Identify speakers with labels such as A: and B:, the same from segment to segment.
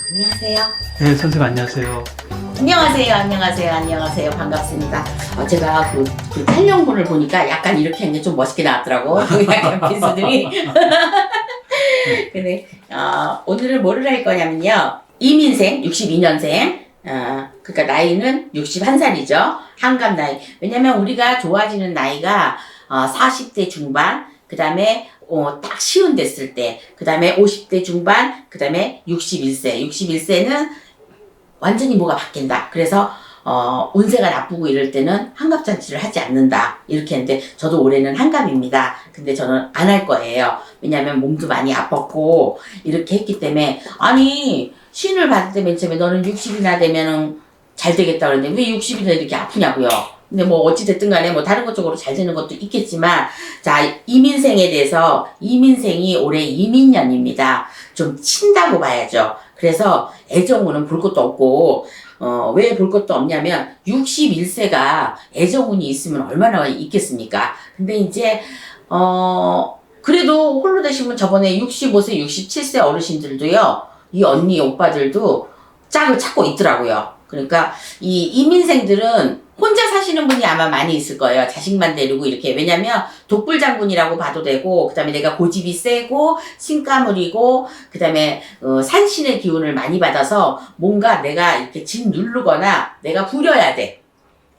A: 안녕하세요.
B: 네, 선생님 안녕하세요.
A: 안녕하세요. 반갑습니다. 제가 그 촬영본을 보니까 약간 이렇게 한 게 좀 멋있게 나왔더라고. 약간 피스들이. 근데, 오늘은 뭐를 할 거냐면요. 이민생, 62년생. 그러니까 나이는 61살이죠. 한갑 나이. 왜냐면 우리가 좋아지는 나이가, 40대 중반, 그 다음에 딱 시운 됐을 때, 그 다음에 50대 중반, 그 다음에 61세. 61세는 완전히 뭐가 바뀐다. 그래서 운세가 나쁘고 이럴 때는 한갑잔치를 하지 않는다. 이렇게 했는데 저도 올해는 한갑입니다. 근데 저는 안 할 거예요. 왜냐면 몸도 많이 아팠고 이렇게 했기 때문에 아니 신을 받을 때 맨 처음에 너는 60이나 되면은 잘 되겠다 그러는데 왜 60이나 이렇게 아프냐고요. 근데 뭐 어찌됐든 간에 뭐 다른 것 쪽으로 잘 되는 것도 있겠지만 자 이민생에 대해서 이민생이 올해 이민년입니다. 좀 친다고 봐야죠. 그래서 애정운은 볼 것도 없고 왜 볼 것도 없냐면 61세가 애정운이 있으면 얼마나 있겠습니까? 근데 이제 그래도 홀로 되시면 저번에 65세 67세 어르신들도요 이 언니 오빠들도 짝을 찾고 있더라고요. 그러니까 이 이민생들은 혼자 사시는 분이 아마 많이 있을 거예요. 자식만 데리고 이렇게. 왜냐면 독불장군이라고 봐도 되고, 그 다음에 내가 고집이 세고, 신가물이고, 그 다음에 산신의 기운을 많이 받아서 뭔가 내가 이렇게 진 누르거나 내가 부려야 돼.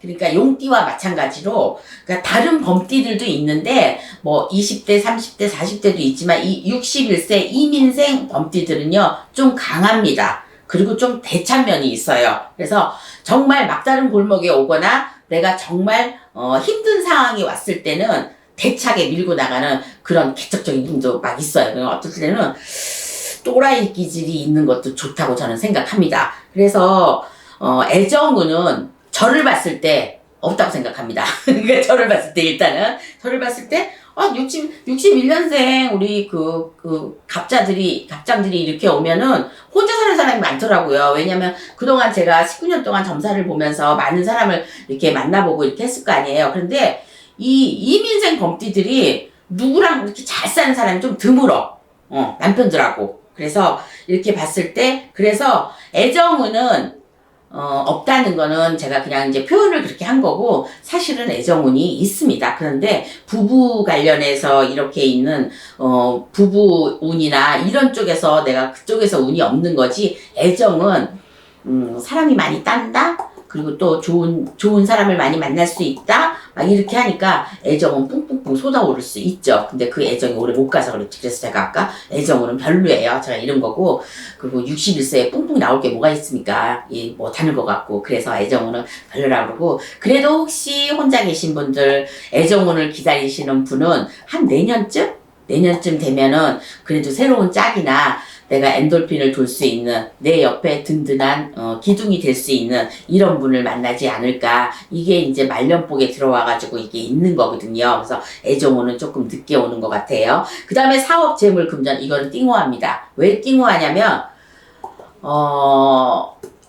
A: 그러니까 용띠와 마찬가지로, 그러니까 다른 범띠들도 있는데, 뭐 20대, 30대, 40대도 있지만 이 61세 이민생 범띠들은요, 좀 강합니다. 그리고 좀 대찬면이 있어요. 그래서 정말 막다른 골목에 오거나 내가 정말 힘든 상황이 왔을 때는 대차게 밀고 나가는 그런 개척적인 힘도 막 있어요. 그리고 어떨 때는 또라이 기질이 있는 것도 좋다고 저는 생각합니다. 그래서 애정운은 저를 봤을 때 없다고 생각합니다. 그러니까 저를 봤을 때 저를 봤을 때 61년생 우리 갑장들이 이렇게 오면은 혼자 사는 사람이 많더라고요. 왜냐면 그동안 제가 19년 동안 점사를 보면서 많은 사람을 이렇게 만나보고 이렇게 했을 거 아니에요. 그런데 이 이민생 범띠들이 누구랑 이렇게 잘 사는 사람이 좀 드물어. 남편들하고. 그래서 이렇게 봤을 때, 그래서 애정운은 없다는 거는 제가 그냥 이제 표현을 그렇게 한 거고, 사실은 애정운이 있습니다. 그런데 부부 관련해서 이렇게 있는, 부부 운이나 이런 쪽에서 내가 그쪽에서 운이 없는 거지, 애정은, 사람이 많이 딴다? 그리고 또 좋은 사람을 많이 만날 수 있다? 막 이렇게 하니까 애정은 뿡뿡뿡 쏟아오를 수 있죠. 근데 그 애정이 오래 못 가서 그렇지. 그래서 제가 아까 애정은 별로예요. 제가 이런 거고. 그리고 61세에 뿡뿡 나올 게 뭐가 있습니까? 못하는 것 같고. 그래서 애정운은 별로라고 그러고. 그래도 혹시 혼자 계신 분들, 애정운을 기다리시는 분은 한 내년쯤 되면은 그래도 새로운 짝이나 내가 엔돌핀을 돌 수 있는 내 옆에 든든한 기둥이 될 수 있는 이런 분을 만나지 않을까. 이게 이제 말년복에 들어와가지고 이게 있는 거거든요. 그래서 애정운은 조금 늦게 오는 것 같아요. 그 다음에 사업, 재물, 금전 이거는 띵호합니다. 왜 띵호하냐면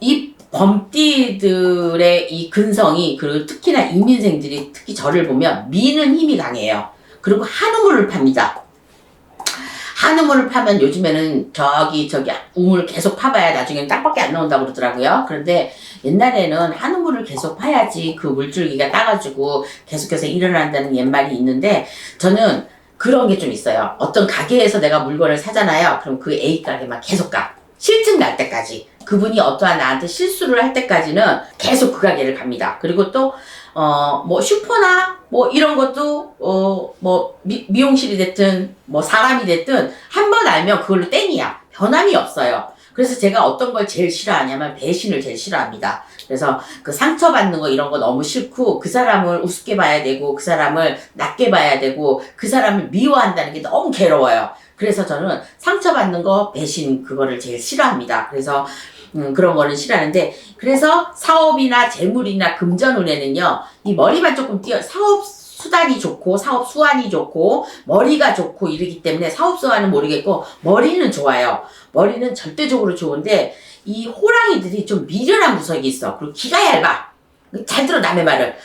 A: 이 범띠들의 이 근성이 그리고 특히나 이민생들이 특히 저를 보면 미는 힘이 강해요. 그리고 한우물을 팝니다. 한우물을 파면 요즘에는 저기 우물 계속 파봐야 나중에는 땅밖에 안 나온다고 그러더라고요. 그런데 옛날에는 한우물을 계속 파야지 그 물줄기가 따가지고 계속해서 일어난다는 옛말이 있는데 저는 그런 게 좀 있어요. 어떤 가게에서 내가 물건을 사잖아요. 그럼 그 A 가게만 계속 가. 실증 날 때까지. 그분이 어떠한 나한테 실수를 할 때까지는 계속 그 가게를 갑니다. 그리고 또 뭐 슈퍼나 뭐 이런 것도 뭐 미용실이 됐든 뭐 사람이 됐든 한 번 알면 그걸로 땡이야. 변함이 없어요. 그래서 제가 어떤 걸 제일 싫어하냐면 배신을 제일 싫어합니다. 그래서 그 상처받는 거 이런 거 너무 싫고 그 사람을 우습게 봐야 되고 그 사람을 낮게 봐야 되고 그 사람을 미워한다는 게 너무 괴로워요. 그래서 저는 상처받는 거 배신 그거를 제일 싫어합니다. 그래서 그런 거는 싫어하는데 그래서 사업이나 재물이나 금전운에는요 이 머리만 조금 사업 수단이 좋고 사업 수완이 좋고 머리가 좋고 이러기 때문에 사업 수완은 모르겠고 머리는 좋아요. 머리는 절대적으로 좋은데 이 호랑이들이 좀 미련한 구석이 있어. 그리고 귀가 얇아. 잘 들어 남의 말을.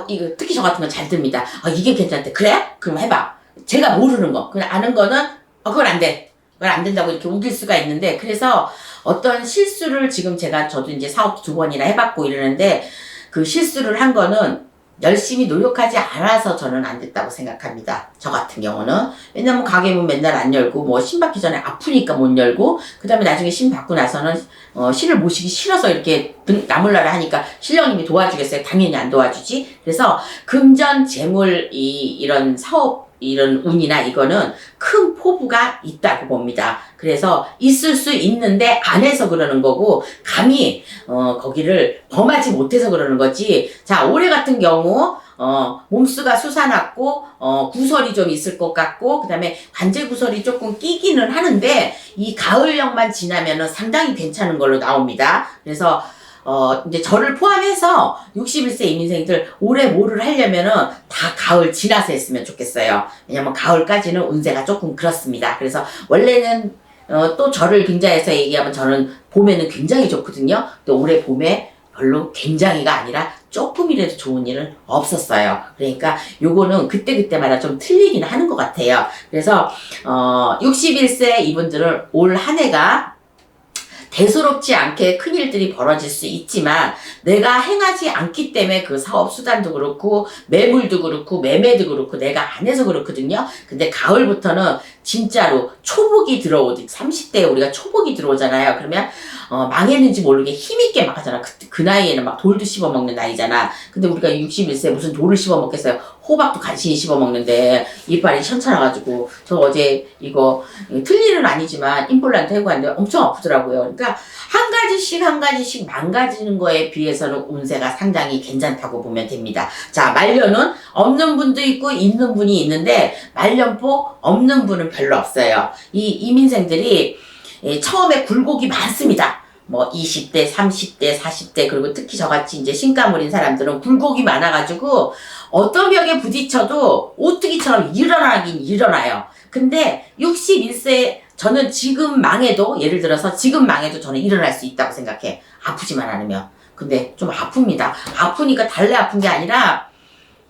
A: 이거 특히 저 같은 건 잘 듭니다. 이게 괜찮대. 그래? 그럼 해봐. 제가 모르는 거. 그냥 아는 거는 그건 안 돼. 안 된다고 이렇게 우길 수가 있는데, 그래서 어떤 실수를 지금 저도 이제 사업 2번이나 해봤고 이러는데, 그 실수를 한 거는 열심히 노력하지 않아서 저는 안 됐다고 생각합니다. 저 같은 경우는. 왜냐면 가게문 맨날 안 열고, 뭐, 신 받기 전에 아프니까 못 열고, 그 다음에 나중에 신 받고 나서는, 신을 모시기 싫어서 이렇게 나몰라라 하니까 신령님이 도와주겠어요? 당연히 안 도와주지. 그래서 금전, 재물, 이런 사업, 이런 운이나 이거는 큰 포부가 있다고 봅니다. 그래서 있을 수 있는데 안 해서 그러는 거고, 감히 거기를 범하지 못해서 그러는 거지. 자, 올해 같은 경우 몸수가 솟아났고 구설이 좀 있을 것 같고, 그 다음에 관제 구설이 조금 끼기는 하는데 이 가을령만 지나면은 상당히 괜찮은 걸로 나옵니다. 그래서 이제 저를 포함해서 61세 이민생들 올해 뭐를 하려면은 다 가을 지나서 했으면 좋겠어요. 왜냐면 가을까지는 운세가 조금 그렇습니다. 그래서 원래는 또 저를 빙자해서 얘기하면 저는 봄에는 굉장히 좋거든요. 또 올해 봄에 별로 굉장히가 아니라 조금이라도 좋은 일은 없었어요. 그러니까 요거는 그때그때마다 좀 틀리긴 하는 것 같아요. 그래서 61세 이분들은 올 한 해가 대수롭지 않게 큰일들이 벌어질 수 있지만 내가 행하지 않기 때문에 그 사업 수단도 그렇고 매물도 그렇고 매매도 그렇고 내가 안 해서 그렇거든요. 근데 가을부터는 진짜로 초복이 들어오듯 30대에 우리가 초복이 들어오잖아요. 그러면 망했는지 모르게 힘있게 막 하잖아. 그 나이에는 막 돌도 씹어먹는 나이잖아. 근데 우리가 61세 무슨 돌을 씹어먹겠어요. 호박도 간신히 씹어먹는데 이빨이 현찮아가지고 저 어제 이거 틀린 일은 아니지만 임플란트 해고 하는데 엄청 아프더라고요. 그러니까 한 가지씩 망가지는 거에 비해서는 운세가 상당히 괜찮다고 보면 됩니다. 자, 말년은 없는 분도 있고 있는 분이 있는데 말년포 없는 분은 별로 없어요. 이 이민생들이 처음에 굴곡이 많습니다. 뭐 20대, 30대, 40대 그리고 특히 저같이 이제 신가물인 사람들은 굴곡이 많아가지고 어떤 벽에 부딪혀도 오뚜기처럼 일어나긴 일어나요. 근데 61세 저는 지금 망해도 예를 들어서 지금 망해도 저는 일어날 수 있다고 생각해. 아프지만 않으면. 근데 좀 아픕니다. 아프니까 달래 아픈 게 아니라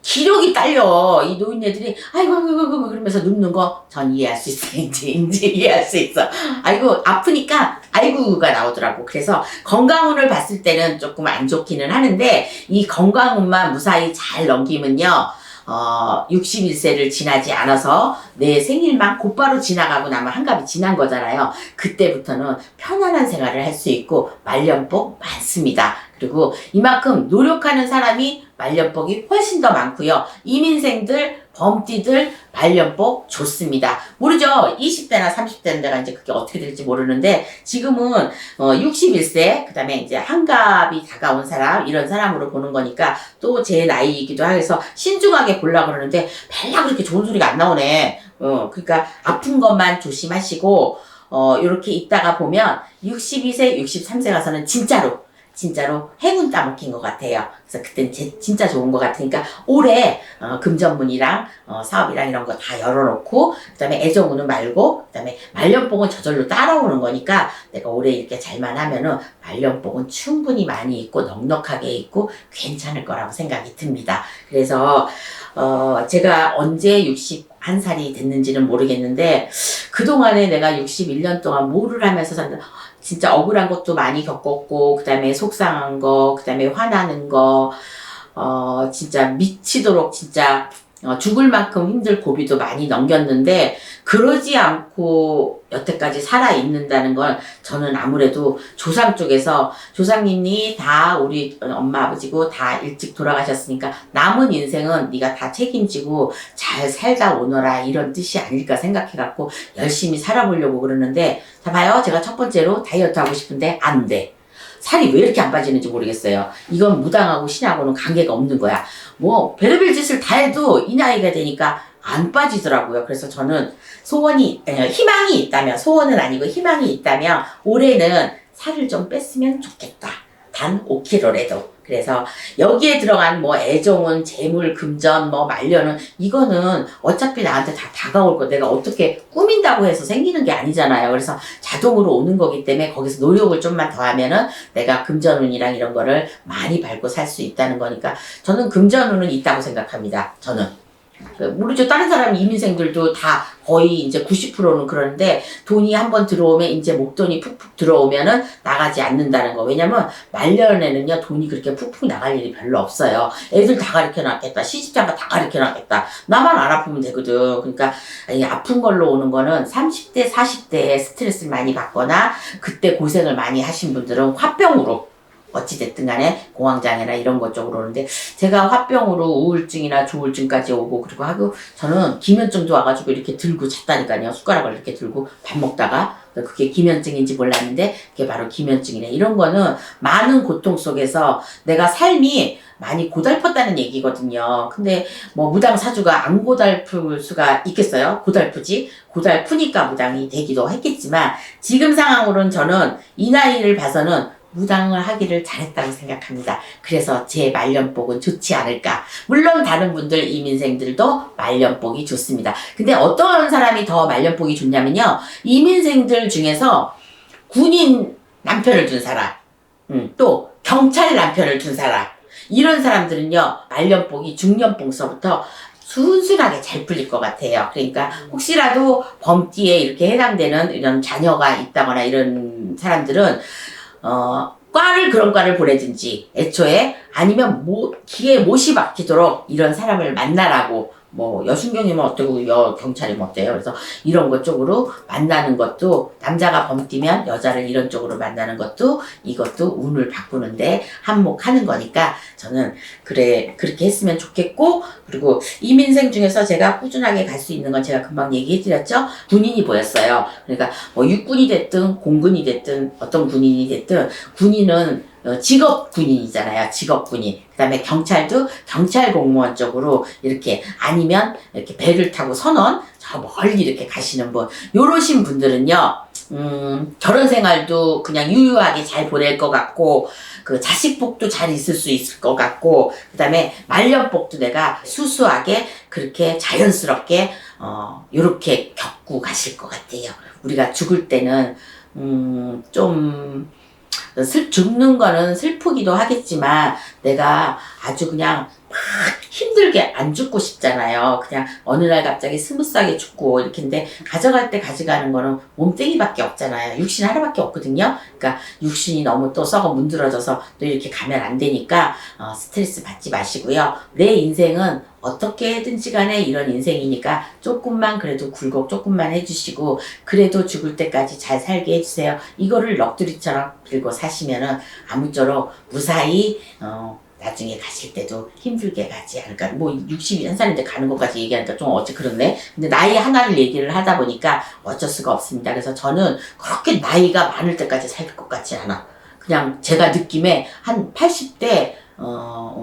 A: 기력이 딸려. 이 노인네들이 아이고 그러면서 눕는 거 전 이해할 수 있어. 이제 이해할 수 있어. 아이고 아프니까 아이고가 나오더라고. 그래서 건강운을 봤을 때는 조금 안 좋기는 하는데 이 건강운만 무사히 잘 넘기면요. 61세를 지나지 않아서 내 생일만 곧바로 지나가고 나면 한갑이 지난 거잖아요. 그때부터는 편안한 생활을 할 수 있고 말년복 많습니다. 그리고 이만큼 노력하는 사람이 말년복이 훨씬 더 많고요. 이민생들, 범띠들 말년복 좋습니다. 모르죠? 20대나 30대는 내가 이제 그게 어떻게 될지 모르는데 지금은 61세, 그 다음에 이제 한갑이 다가온 사람, 이런 사람으로 보는 거니까 또 제 나이이기도 해서 신중하게 보려고 그러는데 별로 그렇게 좋은 소리가 안 나오네. 그러니까 아픈 것만 조심하시고 요렇게 있다가 보면 62세, 63세 가서는 진짜로 행운 따먹힌 것 같아요. 그래서 그땐 진짜 좋은 것 같으니까 올해 금전문이랑 사업이랑 이런 거 다 열어놓고 그 다음에 애정운은 말고 그 다음에 말년복은 저절로 따라오는 거니까 내가 올해 이렇게 잘만 하면은 말년복은 충분히 많이 있고 넉넉하게 있고 괜찮을 거라고 생각이 듭니다. 그래서 제가 언제 61살이 됐는지는 모르겠는데 그동안에 내가 61년 동안 뭐를 하면서 산다. 진짜 억울한 것도 많이 겪었고, 그 다음에 속상한 거, 그 다음에 화나는 거, 진짜 미치도록 진짜 죽을 만큼 힘들 고비도 많이 넘겼는데, 그러지 않고 여태까지 살아있는다는 건 저는 아무래도 조상 쪽에서 조상님이 다 우리 엄마 아버지고 다 일찍 돌아가셨으니까 남은 인생은 네가 다 책임지고 잘 살다 오너라 이런 뜻이 아닐까 생각해갖고 열심히 살아보려고 그러는데 자 봐요. 제가 첫 번째로 다이어트 하고 싶은데 안 돼. 살이 왜 이렇게 안 빠지는지 모르겠어요. 이건 무당하고 신하고는 관계가 없는 거야. 뭐 별의별 짓을 다 해도 이 나이가 되니까 안 빠지더라고요. 그래서 저는 희망이 있다면, 소원은 아니고 희망이 있다면 올해는 살을 좀 뺐으면 좋겠다. 단 5kg라도. 그래서 여기에 들어간 뭐 애정운, 재물, 금전, 뭐 말년은 이거는 어차피 나한테 다 다가올 거 내가 어떻게 꾸민다고 해서 생기는 게 아니잖아요. 그래서 자동으로 오는 거기 때문에 거기서 노력을 좀만 더 하면은 내가 금전운이랑 이런 거를 많이 밟고 살 수 있다는 거니까 저는 금전운은 있다고 생각합니다. 저는. 모르죠. 다른 사람 이민생들도 다 거의 이제 90%는 그러는데 돈이 한번 들어오면 이제 목돈이 푹푹 들어오면은 나가지 않는다는 거. 왜냐면 말년에는요 돈이 그렇게 푹푹 나갈 일이 별로 없어요. 애들 다 가르쳐 놨겠다. 시집장가 다 가르쳐 놨겠다. 나만 안 아프면 되거든. 그러니까 이 아픈 걸로 오는 거는 30대, 40대에 스트레스를 많이 받거나 그때 고생을 많이 하신 분들은 화병으로 어찌됐든 간에 공황장애나 이런 것 쪽으로 오는데 제가 화병으로 우울증이나 조울증까지 오고 그리고 하고 저는 기면증도 와가지고 이렇게 들고 잤다니까요. 숟가락을 이렇게 들고 밥 먹다가 그게 기면증인지 몰랐는데 그게 바로 기면증이네. 이런 거는 많은 고통 속에서 내가 삶이 많이 고달팠다는 얘기거든요. 근데 뭐 무당사주가 안 고달플 수가 있겠어요? 고달프지? 고달프니까 무당이 되기도 했겠지만 지금 상황으로는 저는 이 나이를 봐서는 무당을 하기를 잘했다고 생각합니다. 그래서 제 말년복은 좋지 않을까. 물론 다른 분들 이민생들도 말년복이 좋습니다. 근데 어떤 사람이 더 말년복이 좋냐면요. 이민생들 중에서 군인 남편을 둔 사람, 또 경찰 남편을 둔 사람, 이런 사람들은요. 말년복이 중년복서부터 순순하게 잘 풀릴 것 같아요. 그러니까 혹시라도 범띠에 이렇게 해당되는 이런 자녀가 있다거나 이런 사람들은 그런 과를 보내든지 애초에 아니면 기에 못이 박히도록 이런 사람을 만나라고 뭐 여순경이면 어때고 경찰이면 어때요. 그래서 이런 것 쪽으로 만나는 것도 남자가 범띠면 여자를 이런 쪽으로 만나는 것도 이것도 운을 바꾸는데 한몫하는 거니까 저는 그렇게 했으면 좋겠고 그리고 이민생 중에서 제가 꾸준하게 갈 수 있는 건 제가 금방 얘기해 드렸죠. 군인이 보였어요. 그러니까 뭐 육군이 됐든 공군이 됐든 어떤 군인이 됐든 군인은 직업 군인이잖아요. 직업 군인. 그 다음에 경찰도 경찰 공무원 쪽으로 이렇게 아니면 이렇게 배를 타고 선원 저 멀리 이렇게 가시는 분. 요러신 분들은요. 결혼 생활도 그냥 유유하게 잘 보낼 것 같고 그 자식복도 잘 있을 수 있을 것 같고 그 다음에 말년복도 내가 수수하게 그렇게 자연스럽게 요렇게 겪고 가실 것 같아요. 우리가 죽을 때는 좀 죽는 거는 슬프기도 하겠지만 내가 아주 그냥 막 힘들게 안 죽고 싶잖아요. 그냥 어느 날 갑자기 스무스하게 죽고 이렇게인데 가져갈 때 가져가는 거는 몸뚱이밖에 없잖아요. 육신 하나밖에 없거든요. 그러니까 육신이 너무 또 썩어 문드러져서 또 이렇게 가면 안 되니까 스트레스 받지 마시고요. 내 인생은 어떻게든지 간에 이런 인생이니까 조금만 그래도 굴곡 조금만 해주시고 그래도 죽을 때까지 잘 살게 해주세요. 이거를 넋두리처럼 빌고 사시면은 아무쪼록 무사히 나중에 가실 때도 힘들게 가지 않을까. 뭐 61살인데 가는 것까지 얘기하니까 좀 어째 그렇네. 근데 나이 하나를 얘기를 하다 보니까 어쩔 수가 없습니다. 그래서 저는 그렇게 나이가 많을 때까지 살 것 같지 않아. 그냥 제가 느낌에 한 80대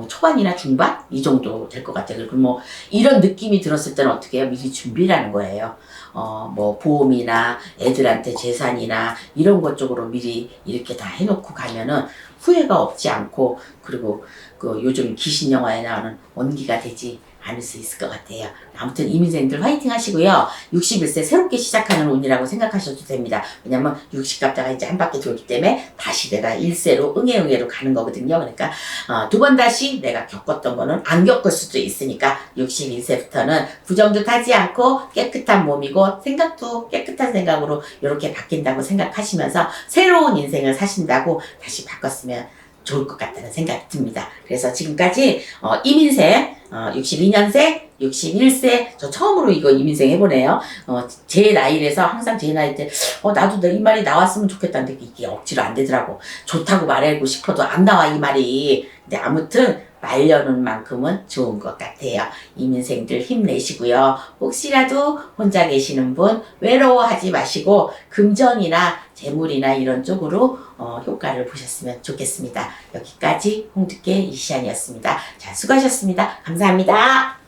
A: 초반이나 중반? 이 정도 될 것 같아요. 그리고 뭐, 이런 느낌이 들었을 때는 어떻게 해요? 미리 준비라는 거예요. 뭐, 보험이나 애들한테 재산이나 이런 것 쪽으로 미리 이렇게 다 해놓고 가면은 후회가 없지 않고, 그리고 그 요즘 귀신 영화에 나오는 원기가 되지 않을 수 있을 것 같아요. 아무튼 이민생들 화이팅 하시고요. 61세 새롭게 시작하는 운이라고 생각하셔도 됩니다. 왜냐면 60 갔다가 이제 한 바퀴 돌기 때문에 다시 내가 1세로 응애응애로 가는 거거든요. 그러니까 두 번 다시 내가 겪었던 거는 안 겪을 수도 있으니까 61세부터는 부정도 타지 않고 깨끗한 몸이고 생각도 깨끗한 생각으로 이렇게 바뀐다고 생각하시면서 새로운 인생을 사신다고 다시 바꿨으면 좋을 것 같다는 생각이 듭니다. 그래서 지금까지 이민생 62년생, 61세 저 처음으로 이거 이민생 해보네요. 제 나이라서 항상 제 나이 때 나도 이 말이 나왔으면 좋겠다는데 이게 억지로 안 되더라고. 좋다고 말하고 싶어도 안 나와 이 말이. 근데 아무튼 말려놓은 만큼은 좋은 것 같아요. 이민생들 힘내시고요. 혹시라도 혼자 계시는 분 외로워하지 마시고 금전이나 재물이나 이런 쪽으로 효과를 보셨으면 좋겠습니다. 여기까지 홍두깨 이시안이었습니다. 자, 수고하셨습니다. 감사합니다.